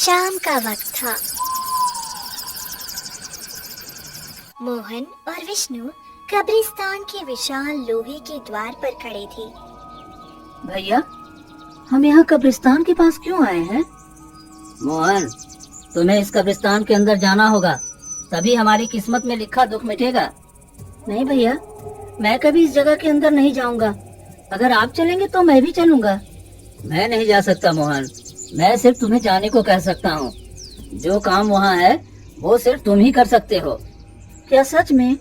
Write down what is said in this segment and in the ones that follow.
शाम का वक्त था। मोहन और विष्णु कब्रिस्तान के विशाल लोहे के द्वार पर खड़े थे। भैया, हम यहाँ कब्रिस्तान के पास क्यों आए हैं? मोहन, तुम्हें इस कब्रिस्तान के अंदर जाना होगा, तभी हमारी किस्मत में लिखा दुख मिटेगा। नहीं भैया, मैं कभी इस जगह के अंदर नहीं जाऊंगा। अगर आप चलेंगे तो मैं भी चलूंगा। मैं नहीं जा सकता मोहन, मैं सिर्फ तुम्हें जाने को कह सकता हूँ। जो काम वहाँ है वो सिर्फ तुम ही कर सकते हो। क्या सच में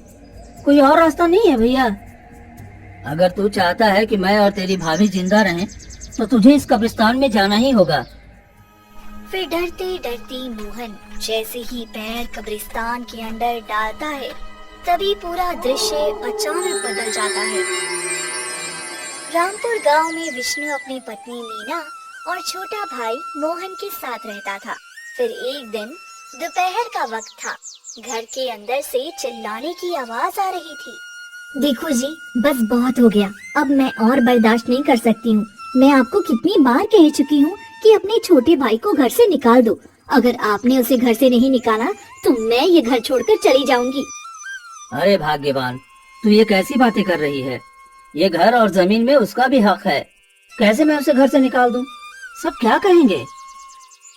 कोई और रास्ता नहीं है भैया? अगर तू चाहता है कि मैं और तेरी भाभी जिंदा रहें, तो तुझे इस कब्रिस्तान में जाना ही होगा। फिर डरते डरते मोहन जैसे ही पैर कब्रिस्तान के अंदर डालता है, तभी पूरा दृश्य अचानक बदल जाता है। रामपुर गांव में विष्णु अपनी पत्नी मीना और छोटा भाई मोहन के साथ रहता था। फिर एक दिन दोपहर का वक्त था। घर के अंदर से चिल्लाने की आवाज आ रही थी। देखो जी, बस बहुत हो गया, अब मैं और बर्दाश्त नहीं कर सकती हूँ। मैं आपको कितनी बार कह चुकी हूँ कि अपने छोटे भाई को घर से निकाल दो। अगर आपने उसे घर से नहीं निकाला तो मैं ये घर छोड़कर चली जाऊंगी। अरे भाग्यवान, तू ये कैसी बातें कर रही है? ये घर और जमीन में उसका भी हक है। कैसे मैं उसे घर से निकाल दूं? सब क्या कहेंगे?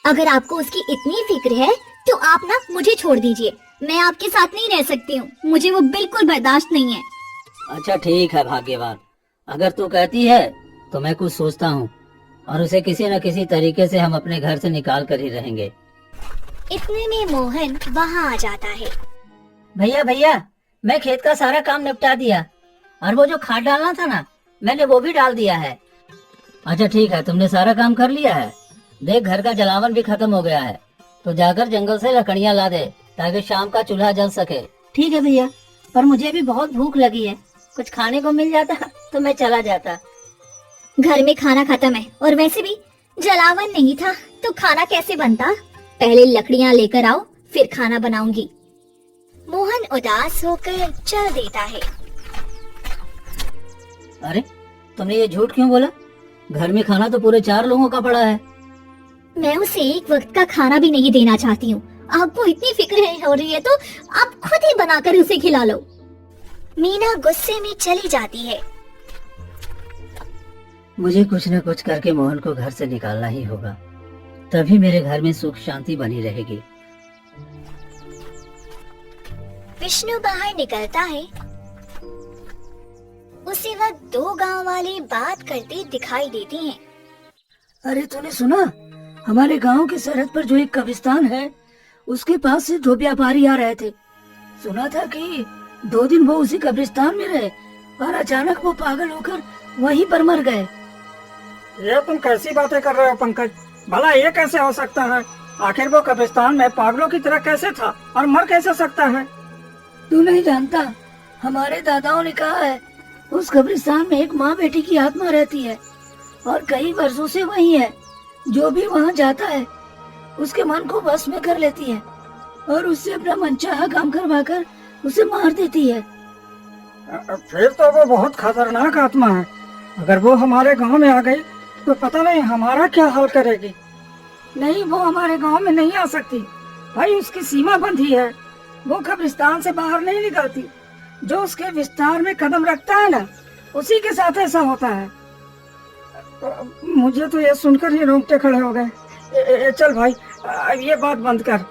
अगर आपको उसकी इतनी फिक्र है तो आप ना मुझे छोड़ दीजिए। मैं आपके साथ नहीं रह सकती हूँ, मुझे वो बिल्कुल बर्दाश्त नहीं है। अच्छा ठीक है भाग्यवान, अगर तू कहती है तो मैं कुछ सोचता हूँ और उसे किसी न किसी तरीके से हम अपने घर से निकाल कर ही रहेंगे। इतने में मोहन वहाँ आ जाता है। भैया भैया, मैं खेत का सारा काम निपटा दिया और वो जो खाद डालना था ना, मैंने वो भी डाल दिया है। अच्छा ठीक है, तुमने सारा काम कर लिया है। देख, घर का जलावन भी खत्म हो गया है, तो जाकर जंगल से लकड़ियाँ ला दे ताकि शाम का चूल्हा जल सके। ठीक है भैया, पर मुझे भी बहुत भूख लगी है। कुछ खाने को मिल जाता तो मैं चला जाता। घर में खाना खत्म है और वैसे भी जलावन नहीं था तो खाना कैसे बनता? पहले लकड़ियाँ लेकर आओ, फिर खाना बनाऊंगी। मोहन उदास होकर चल देता है। अरे, तुमने ये झूठ क्यों बोला? घर में खाना तो पूरे 4 लोगों का पड़ा है। मैं उसे एक वक्त का खाना भी नहीं देना चाहती हूँ। आपको इतनी फिक्र हो रही है तो आप खुद ही बनाकर उसे खिला लो। मीना गुस्से में चली जाती है। मुझे कुछ न कुछ करके मोहन को घर से निकालना ही होगा, तभी मेरे घर में सुख शांति बनी रहेगी। विष्णु बाहर निकलता है। उसी वक्त 2 गांव वाले बात करते दिखाई देती हैं। अरे तूने सुना? हमारे गांव की सरहद पर जो एक कब्रिस्तान है, उसके पास से 2 व्यापारी आ रहे थे। सुना था कि 2 दिन वो उसी कब्रिस्तान में रहे और अचानक वो पागल होकर वहीं पर मर गए। ये तुम कैसी बातें कर रहे हो पंकज? भला ये कैसे हो सकता है? आखिर वो कब्रिस्तान में पागलों की तरह कैसे था और मर कैसे सकता है? तू नहीं जानता, हमारे दादाओं ने कहा है उस कब्रिस्तान में एक माँ बेटी की आत्मा रहती है और कई वर्षों से वही है। जो भी वहाँ जाता है उसके मन को बस में कर लेती है और उससे अपना मनचाहा काम करवाकर उसे मार देती है। फिर तो वो बहुत खतरनाक आत्मा है। अगर वो हमारे गांव में आ गई तो पता नहीं हमारा क्या हाल करेगी। नहीं, वो हमारे गांव में नहीं आ सकती भाई, उसकी सीमा बंधी है। वो कब्रिस्तान से बाहर नहीं निकलती। जो उसके विस्तार में कदम रखता है ना, उसी के साथ ऐसा होता है। मुझे तो ये सुनकर ही रोंगटे खड़े हो गए। चल भाई, ये बात बंद कर।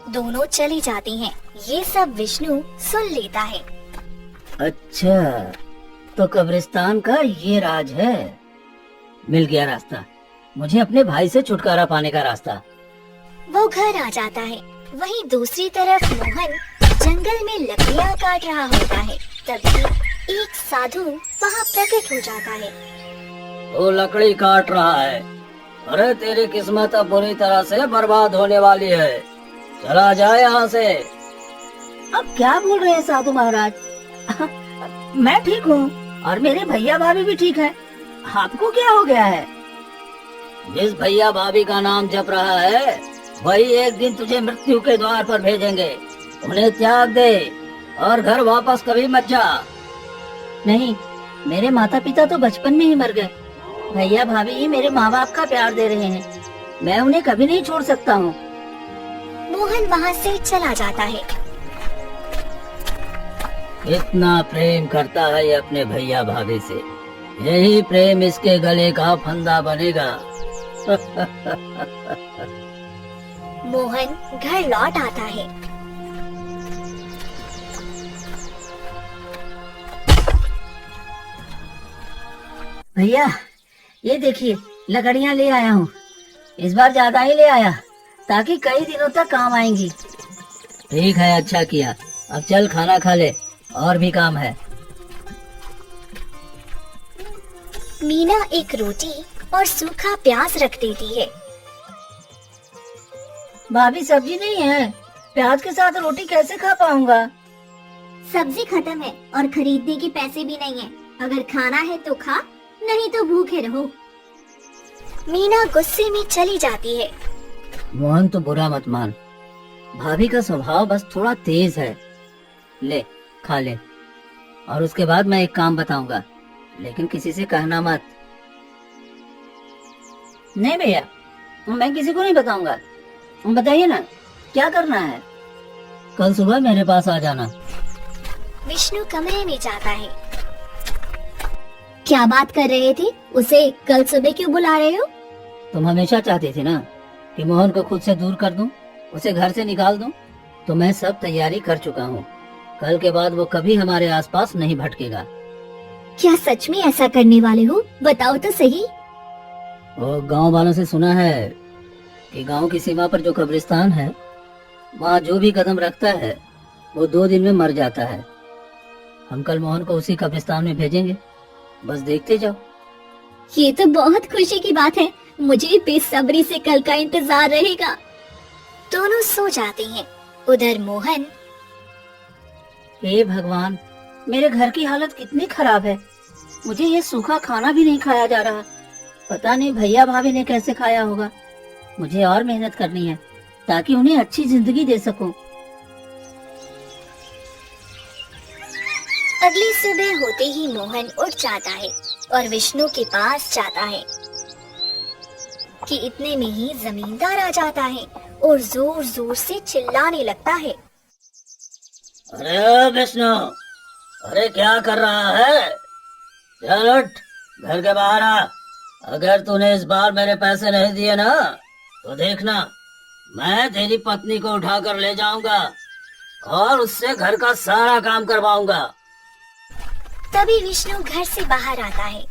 दोनों चली जाती हैं। ये सब विष्णु सुन लेता है। अच्छा, तो कब्रिस्तान का ये राज है। मिल गया रास्ता, मुझे अपने भाई से छुटकारा पाने का रास्ता। वो घर आ जाता है। वहीं दूसरी तरफ मोहन जंगल में लकड़ियाँ काट रहा होता है। तभी एक साधु वहाँ प्रकट हो जाता है। वो लकड़ी काट रहा है। अरे तेरी किस्मत अब बुरी तरह से बर्बाद होने वाली है, चला जाए यहाँ से। अब क्या बोल रहे हैं साधु महाराज? मैं ठीक हूँ और मेरे भैया भाभी भी ठीक है। आपको क्या हो गया है? जिस भैया भाभी का नाम जप रहा है, वही एक दिन तुझे मृत्यु के द्वार पर भेजेंगे। उन्हें त्याग दे और घर वापस कभी मत जा। नहीं, मेरे माता पिता तो बचपन में ही मर गए। भैया भाभी मेरे माँ बाप का प्यार दे रहे हैं। मैं उन्हें कभी नहीं छोड़ सकता हूँ। मोहन वहाँ से चला जाता है। इतना प्रेम करता है ये अपने भैया भाभी से, यही प्रेम इसके गले का फंदा बनेगा। मोहन घर लौट आता है। भैया ये देखिए, लकड़ियाँ ले आया हूँ। इस बार ज्यादा ही ले आया ताकि कई दिनों तक काम आएंगी। ठीक है, अच्छा किया। अब चल खाना खा ले, और भी काम है। मीना एक रोटी और सूखा प्याज रख देती है। भाभी सब्जी नहीं है, प्याज के साथ रोटी कैसे खा पाऊंगा? सब्जी खत्म है और खरीदने के पैसे भी नहीं है। अगर खाना है तो खा, नहीं तो भूखे रहो। मीना गुस्से में चली जाती है। मोहन तो बुरा मत मान, भाभी का स्वभाव बस थोड़ा तेज है। ले खा ले, और उसके बाद मैं एक काम बताऊंगा, लेकिन किसी से कहना मत। नहीं भैया, मैं किसी को नहीं बताऊंगा। बताइए ना क्या करना है। कल सुबह मेरे पास आ जाना। विष्णु कमरे में जाता है। क्या बात कर रहे थे? उसे कल सुबह क्यों बुला रहे हो? तुम हमेशा चाहती थी ना कि मोहन को खुद से दूर कर दूं, उसे घर से निकाल दूं, तो मैं सब तैयारी कर चुका हूँ। कल के बाद वो कभी हमारे आसपास नहीं भटकेगा। क्या सच में ऐसा करने वाले हो? बताओ तो सही। वो गांव वालों से सुना है कि गांव की सीमा पर जो कब्रिस्तान है, वहाँ जो भी कदम रखता है वो 2 दिन में मर जाता है। हम कल मोहन को उसी कब्रिस्तान में भेजेंगे, बस देखते जाओ। ये तो बहुत खुशी की बात है। मुझे बेसब्री से कल का इंतजार रहेगा। दोनों सो जाते हैं। उधर मोहन, हे भगवान, मेरे घर की हालत कितनी खराब है। मुझे ये सूखा खाना भी नहीं खाया जा रहा। पता नहीं भैया भाभी ने कैसे खाया होगा। मुझे और मेहनत करनी है ताकि उन्हें अच्छी जिंदगी दे सकूं। अगली सुबह होते ही मोहन उठ जाता है और विष्णु के पास जाता है कि इतने में ही जमींदार आ जाता है और जोर जोर से चिल्लाने लगता है। अरे विष्णु, अरे क्या कर रहा है? चल उठ, घर के बाहर आ। अगर तूने इस बार मेरे पैसे नहीं दिए ना, तो देखना मैं तेरी पत्नी को उठाकर ले जाऊंगा और उससे घर का सारा काम करवाऊंगा। तभी विष्णु घर से बाहर आता है।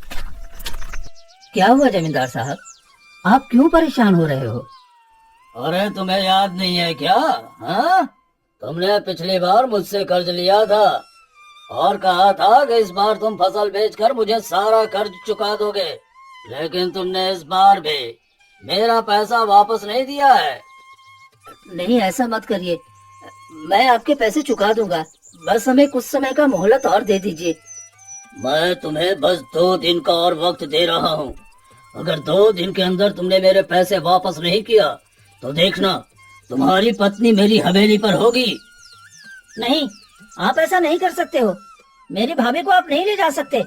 क्या हुआ जमींदार साहब, आप क्यों परेशान हो रहे हो? अरे तुम्हें याद नहीं है क्या? हाँ, तुमने पिछली बार मुझसे कर्ज लिया था और कहा था कि इस बार तुम फसल बेचकर मुझे सारा कर्ज चुका दोगे, लेकिन तुमने इस बार भी मेरा पैसा वापस नहीं दिया है। नहीं, ऐसा मत करिए, मैं आपके पैसे चुका दूंगा। बस हमें कुछ समय का मोहलत और दे दीजिए। मैं तुम्हें बस 2 दिन का और वक्त दे रहा हूँ। अगर 2 दिन के अंदर तुमने मेरे पैसे वापस नहीं किया तो देखना तुम्हारी पत्नी मेरी हवेली पर होगी। नहीं, आप ऐसा नहीं कर सकते हो। मेरी भाभी को आप नहीं ले जा सकते।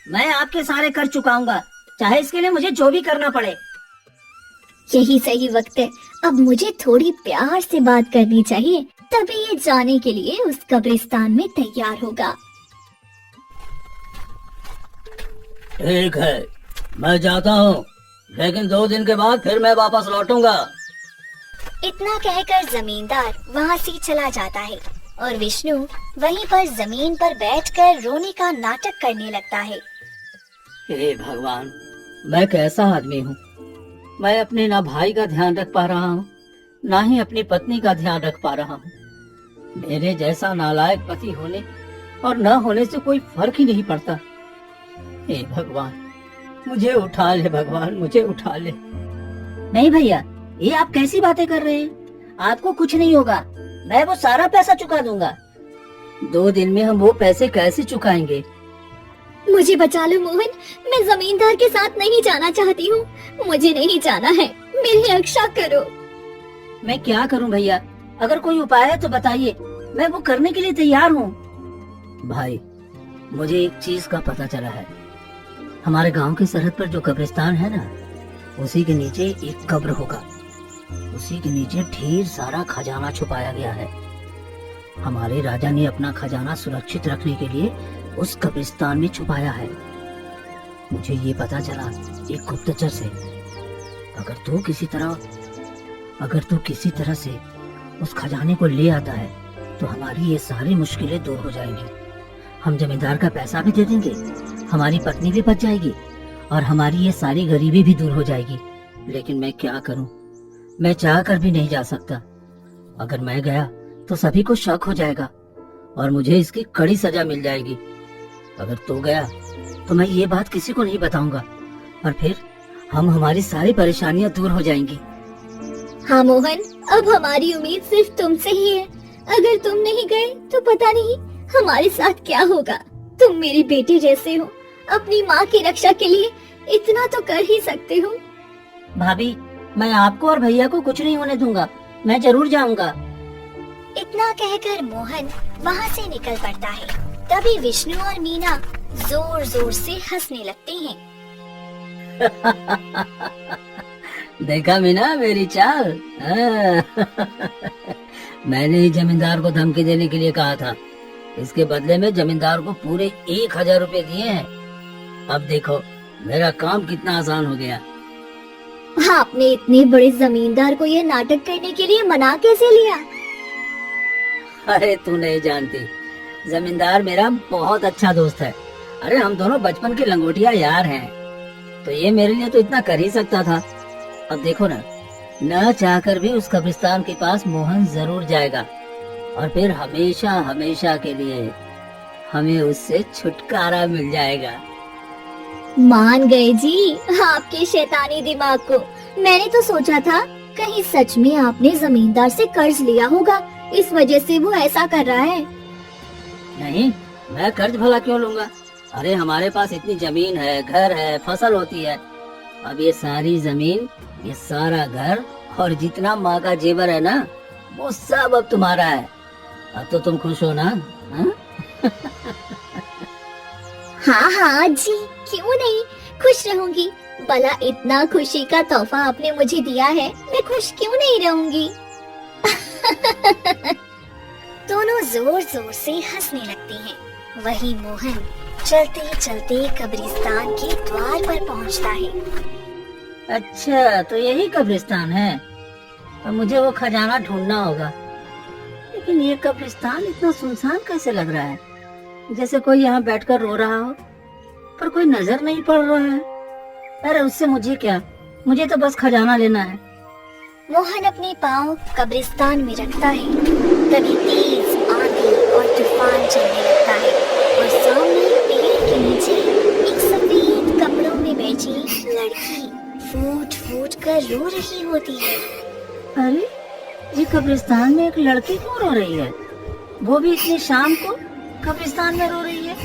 मैं आपके सारे कर चुकाऊंगा, चाहे इसके लिए मुझे जो भी करना पड़े। यही सही वक्त है। अब मुझे थोड़ी प्यार से बात करनी चाहिए, तभी ये जाने के लिए उस कब्रिस्तान में तैयार होगा। ठीक है, मैं जाता हूँ, लेकिन 2 दिन के बाद फिर मैं वापस लौटूंगा। इतना कहकर जमींदार वहाँ से चला जाता है और विष्णु वहीं पर जमीन पर बैठकर रोने का नाटक करने लगता है। हे भगवान, मैं कैसा आदमी हूँ। मैं अपने ना भाई का ध्यान रख पा रहा हूँ, ना ही अपनी पत्नी का ध्यान रख पा रहा हूँ। मेरे जैसा नालायक पति होने और न होने से कोई फर्क ही नहीं पड़ता। हे भगवान, मुझे उठा ले भगवान, मुझे उठा ले। नहीं भैया, ये आप कैसी बातें कर रहे हैं? आपको कुछ नहीं होगा, मैं वो सारा पैसा चुका दूंगा। 2 दिन में हम वो पैसे कैसे चुकाएंगे? मुझे बचा लो मोहन, मैं जमींदार के साथ नहीं जाना चाहती हूँ। मुझे नहीं जाना है, मेरी रक्षा करो। मैं क्या करूं भैया? अगर कोई उपाय है तो बताइए, मैं वो करने के लिए तैयार हूँ। भाई, मुझे एक चीज का पता चला है। हमारे गांव की सरहद पर जो कब्रिस्तान है ना, उसी के नीचे एक कब्र होगा। उसी के नीचे ढेर सारा खजाना छुपाया गया है। हमारे राजा ने अपना खजाना सुरक्षित रखने के लिए उस कब्रिस्तान में छुपाया है। मुझे ये पता चला एक गुप्तचर से। अगर तू किसी तरह से उस खजाने को ले आता है तो हमारी ये सारी मुश्किलें दूर हो जाएंगी। हम जमींदार का पैसा भी दे देंगे, हमारी पत्नी भी बच जाएगी और हमारी ये सारी गरीबी भी दूर हो जाएगी। लेकिन मैं क्या करूं? मैं चाह कर भी नहीं जा सकता। अगर मैं गया तो सभी को शक हो जाएगा और मुझे इसकी कड़ी सजा मिल जाएगी। अगर तू गया तो मैं ये बात किसी को नहीं बताऊंगा और फिर हमारी सारी परेशानियां दूर हो जाएंगी। हाँ मोहन, अब हमारी उम्मीद सिर्फ तुमसे ही है। अगर तुम नहीं गए तो पता नहीं हमारे साथ क्या होगा। तुम मेरे बेटे जैसे हो, अपनी माँ की रक्षा के लिए इतना तो कर ही सकते हो। भाभी, मैं आपको और भैया को कुछ नहीं होने दूंगा। मैं जरूर जाऊंगा। इतना कहकर मोहन वहाँ से निकल पड़ता है। तभी विष्णु और मीना जोर जोर से हंसने लगते हैं। देखा मीना मेरी चाल? मैंने ही जमींदार को धमकी देने के लिए कहा था। इसके बदले में जमींदार को पूरे 1000 रुपए दिए हैं। अब देखो मेरा काम कितना आसान हो गया। आपने इतने बड़े जमींदार को ये नाटक करने के लिए मना कैसे लिया? अरे तू नहीं जानती, जमींदार मेरा बहुत अच्छा दोस्त है। अरे हम दोनों बचपन के लंगोटिया यार हैं, तो ये मेरे लिए तो इतना कर ही सकता था। अब देखो न चाहकर भी उस कब्रिस्तान के पास मोहन जरूर जाएगा और फिर हमेशा हमेशा के लिए हमें उससे छुटकारा मिल जाएगा। मान गए जी आपके शैतानी दिमाग को। मैंने तो सोचा था कहीं सच में आपने जमींदार से कर्ज लिया होगा, इस वजह से वो ऐसा कर रहा है। नहीं, मैं कर्ज भला क्यों लूंगा? अरे हमारे पास इतनी जमीन है, घर है, फसल होती है। अब ये सारी जमीन, ये सारा घर और जितना माँ का जेवर है ना, वो सब अब तुम्हारा है। अब तो तुम खुश हो ना? हाँ हाँ जी, क्यों नहीं, खुश रहूंगी। भला इतना खुशी का तोहफा आपने मुझे दिया है, मैं खुश क्यों नहीं रहूंगी। दोनों जोर जोर से हंसने लगते हैं। वही मोहन चलते चलते कब्रिस्तान के द्वार पर पहुंचता है। अच्छा, तो यही कब्रिस्तान है। अब मुझे वो खजाना ढूंढना होगा। लेकिन ये कब्रिस्तान इतना सुनसान कैसे लग रहा है? जैसे कोई यहाँ बैठकर रो रहा हो, पर कोई नजर नहीं पड़ रहा है। अरे उससे मुझे क्या, मुझे तो बस खजाना लेना है। मोहन अपने पाँव कब्रिस्तान में रखता है। तभी तेज आंधी और तूफान चलने लगता है और सामने पेड़ के नीचे एक सफेद कपड़ों में बैठी लड़की फूट फूट कर रो रही होती है। अरे ये कब्रिस्तान में एक लड़की क्यों रो रही है? वो भी इतनी शाम को कब्रिस्तान में रो रही है।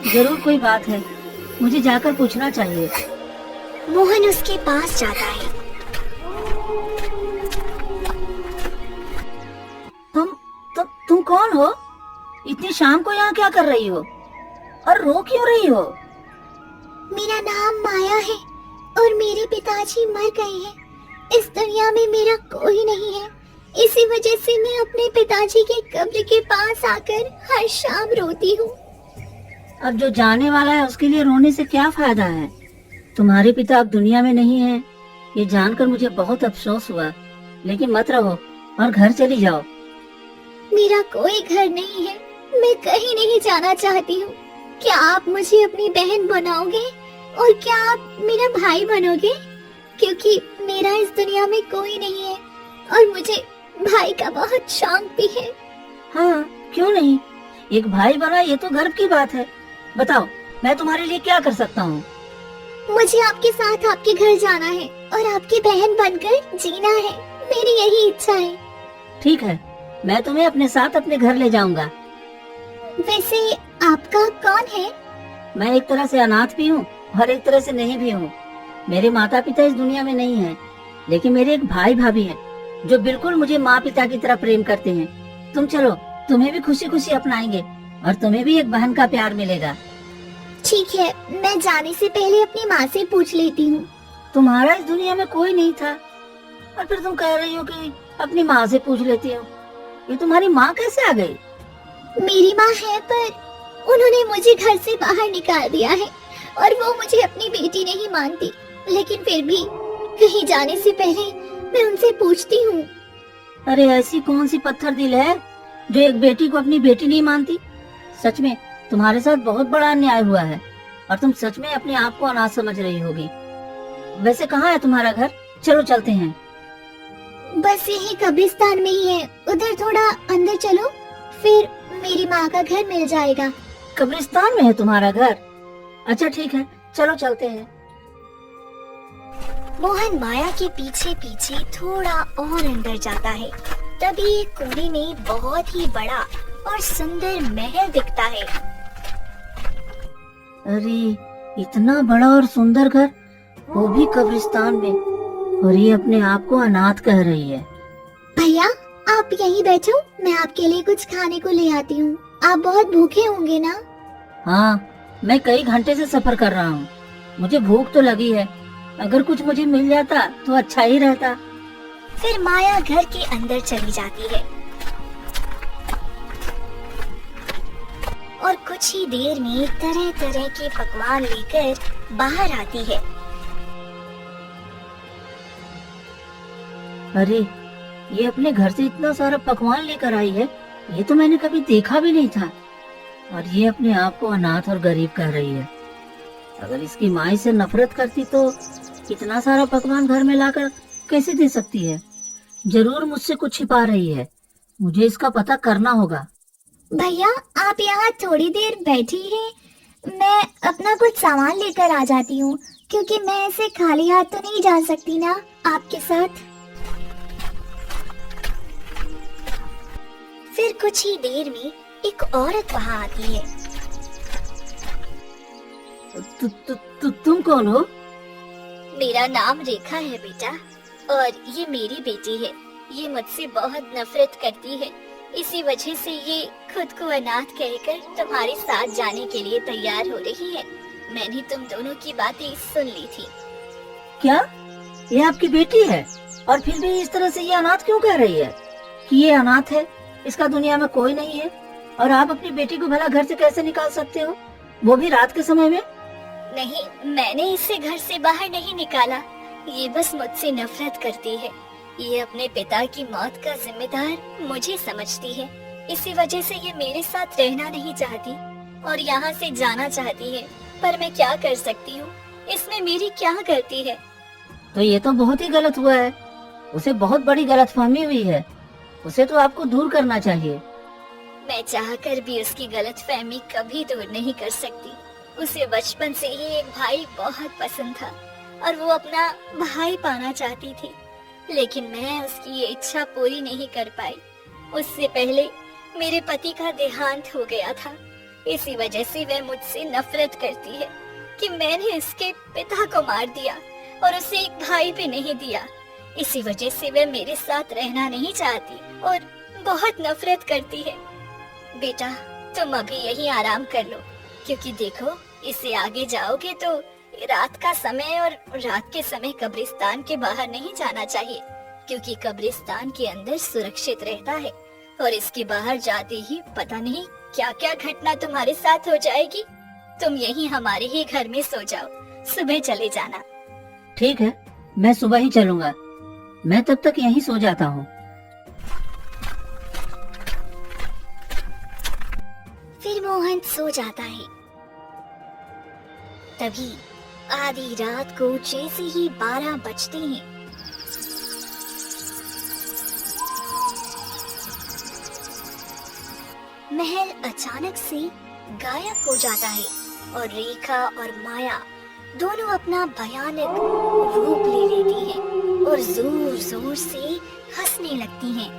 जरूर कोई बात है, मुझे जाकर पूछना चाहिए। मोहन उसके पास जाता है। तुम कौन हो? इतनी शाम को यहाँ क्या कर रही हो और रो क्यों रही हो? मेरा नाम माया है और मेरे पिताजी मर गए हैं। इस दुनिया में मेरा कोई नहीं है, इसी वजह से मैं अपने पिताजी के कब्र के पास आकर हर शाम रोती हूँ। अब जो जाने वाला है उसके लिए रोने से क्या फायदा है? तुम्हारे पिता अब दुनिया में नहीं है, ये जानकर मुझे बहुत अफसोस हुआ। लेकिन मत रहो और घर चली जाओ। मेरा कोई घर नहीं है, मैं कहीं नहीं जाना चाहती हूँ। क्या आप मुझे अपनी बहन बनाओगे और क्या आप मेरा भाई बनोगे? क्योंकि मेरा इस दुनिया में कोई नहीं है और मुझे भाई का बहुत शौक भी है। हाँ, क्यों नहीं? एक भाई बना, ये तो गर्व की बात है। बताओ, मैं तुम्हारे लिए क्या कर सकता हूँ? मुझे आपके साथ आपके घर जाना है और आपकी बहन बनकर जीना है। मेरी यही इच्छा है। ठीक है, मैं तुम्हें अपने साथ अपने घर ले जाऊंगा। वैसे आपका कौन है? मैं एक तरह से अनाथ भी हूँ और एक तरह से नहीं भी हूँ। मेरे माता पिता इस दुनिया में नहीं हैं, लेकिन मेरे एक भाई भाभी हैं जो बिल्कुल मुझे माँ पिता की तरह प्रेम करते हैं। तुम चलो, तुम्हें भी खुशी खुशी अपनाएंगे और तुम्हें भी एक बहन का प्यार मिलेगा। ठीक है, मैं जाने से पहले अपनी माँ से पूछ लेती हूँ। तुम्हारा इस दुनिया में कोई नहीं था, और फिर तुम कह रही हो कि अपनी माँ से पूछ लेती हो। ये तुम्हारी माँ कैसे आ गई? मेरी माँ है, पर उन्होंने मुझे घर से बाहर निकाल दिया है और वो मुझे अपनी बेटी नहीं मानती। लेकिन फिर भी कहीं जाने से पहले मैं उनसे पूछती हूँ। अरे ऐसी कौन सी पत्थर दिल है जो एक बेटी को अपनी बेटी नहीं मानती? सच में तुम्हारे साथ बहुत बड़ा अन्याय हुआ है और तुम सच में अपने आप को अनाथ समझ रही होगी। वैसे कहाँ है तुम्हारा घर? चलो चलते हैं। बस यही कब्रिस्तान में ही है, उधर थोड़ा अंदर चलो, फिर मेरी माँ का घर मिल जाएगा। कब्रिस्तान में है तुम्हारा घर? अच्छा ठीक है, चलो चलते हैं। मोहन माया के पीछे पीछे थोड़ा और अंदर जाता है। तभी एक कोने में बहुत ही बड़ा और सुंदर महल दिखता है। अरे इतना बड़ा और सुंदर घर, वो भी कब्रिस्तान में, और ये अपने आप को अनाथ कह रही है। भैया आप यहीं बैठो, मैं आपके लिए कुछ खाने को ले आती हूँ। आप बहुत भूखे होंगे ना? हाँ, मैं कई घंटे से सफर कर रहा हूँ, मुझे भूख तो लगी है। अगर कुछ मुझे मिल जाता तो अच्छा ही रहता। फिर माया घर के अंदर चली जाती है और कुछ ही देर में तरह तरह के पकवान लेकर बाहर आती है। अरे ये अपने घर से इतना सारा पकवान लेकर आई है, ये तो मैंने कभी देखा भी नहीं था। और ये अपने आप को अनाथ और गरीब कह रही है। अगर इसकी माँ से नफरत करती तो इतना सारा पकवान घर में लाकर कैसे दे सकती है? जरूर मुझसे कुछ छिपा रही है, मुझे इसका पता करना होगा। भैया आप यहाँ थोड़ी देर बैठी हैं, मैं अपना कुछ सामान लेकर आ जाती हूँ, क्योंकि मैं ऐसे खाली हाथ तो नहीं जा सकती ना आपके साथ। फिर कुछ ही देर में एक औरत वहाँ आती है। तुम कौन हो? मेरा नाम रेखा है बेटा, और ये मेरी बेटी है। ये मुझसे बहुत नफरत करती है, इसी वजह से ये खुद को अनाथ कहकर तुम्हारे साथ जाने के लिए तैयार हो रही है। मैंने तुम दोनों की बातें सुन ली थी। क्या ये आपकी बेटी है? और फिर भी इस तरह से ये अनाथ क्यों कह रही है कि ये अनाथ है, इसका दुनिया में कोई नहीं है? और आप अपनी बेटी को भला घर से कैसे निकाल सकते हो, वो भी रात के समय में? नहीं, मैंने इसे घर से बाहर नहीं निकाला, ये बस मुझसे नफरत करती है। ये अपने पिता की मौत का जिम्मेदार मुझे समझती है, इसी वजह से ये मेरे साथ रहना नहीं चाहती और यहाँ से जाना चाहती है। पर मैं क्या कर सकती हूँ, इसमें मेरी क्या गलती है? तो ये तो बहुत ही गलत हुआ है, उसे बहुत बड़ी गलतफहमी हुई है, उसे तो आपको दूर करना चाहिए। मैं चाहकर भी उसकी गलतफहमी कभी दूर नहीं कर सकती। उसे बचपन से ही एक भाई बहुत पसंद था और वो अपना भाई पाना चाहती थी, लेकिन मैं उसकी ये इच्छा पूरी नहीं कर पाई। उससे पहले मेरे पति का देहांत हो गया था, इसी वजह से वह मुझसे नफरत करती है कि मैंने उसके पिता को मार दिया और उसे एक भाई भी नहीं दिया। इसी वजह से वह मेरे साथ रहना नहीं चाहती और बहुत नफरत करती है। बेटा तुम अभी यहीं आराम कर लो, क्योंकि देखो इससे आगे जाओगे तो रात का समय, और रात के समय कब्रिस्तान के बाहर नहीं जाना चाहिए, क्योंकि कब्रिस्तान के अंदर सुरक्षित रहता है और इसके बाहर जाते ही पता नहीं क्या क्या घटना तुम्हारे साथ हो जाएगी। तुम यहीं हमारे ही घर में सो जाओ, सुबह चले जाना। ठीक है, मैं सुबह ही चलूंगा, मैं तब तक यहीं सो जाता हूँ। फिर मोहन सो जाता है। तभी आधी रात को जैसे ही 12 बजते हैं, महल अचानक से गायब हो जाता है और रेखा और माया दोनों अपना भयानक रूप ले लेती हैं और जोर जोर से हंसने लगती हैं।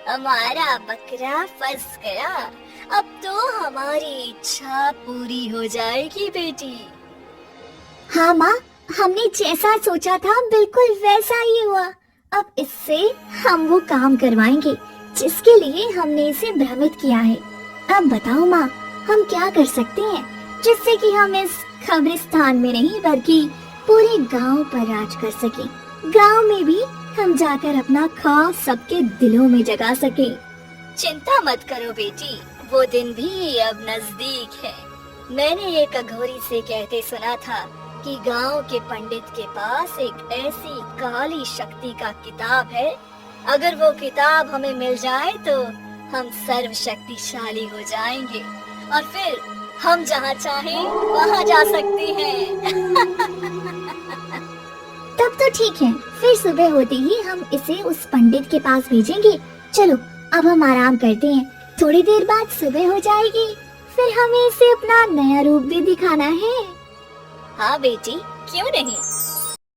हमारा बकरा फंस गया, अब तो हमारी इच्छा पूरी हो जाएगी बेटी। हाँ माँ, हमने जैसा सोचा था बिल्कुल वैसा ही हुआ। अब इससे हम वो काम करवाएंगे जिसके लिए हमने इसे भ्रमित किया है। अब बताओ माँ, हम क्या कर सकते हैं? जिससे कि हम इस कब्रिस्तान में नहीं बल्कि पूरे गांव पर राज कर सके। गांव में भी हम जाकर अपना खौफ सबके दिलों में जगा सके। चिंता मत करो बेटी, वो दिन भी अब नजदीक है। मैंने एक अघोरी से कहते सुना था कि गांव के पंडित के पास एक ऐसी काली शक्ति का किताब है, अगर वो किताब हमें मिल जाए तो हम सर्वशक्तिशाली हो जाएंगे और फिर हम जहाँ चाहें वहाँ जा सकते हैं। तब तो ठीक है, फिर सुबह होते ही हम इसे उस पंडित के पास भेजेंगे। चलो अब हम आराम करते हैं, थोड़ी देर बाद सुबह हो जाएगी, फिर हमें इसे अपना नया रूप भी दिखाना है। हाँ बेटी, क्यों नहीं।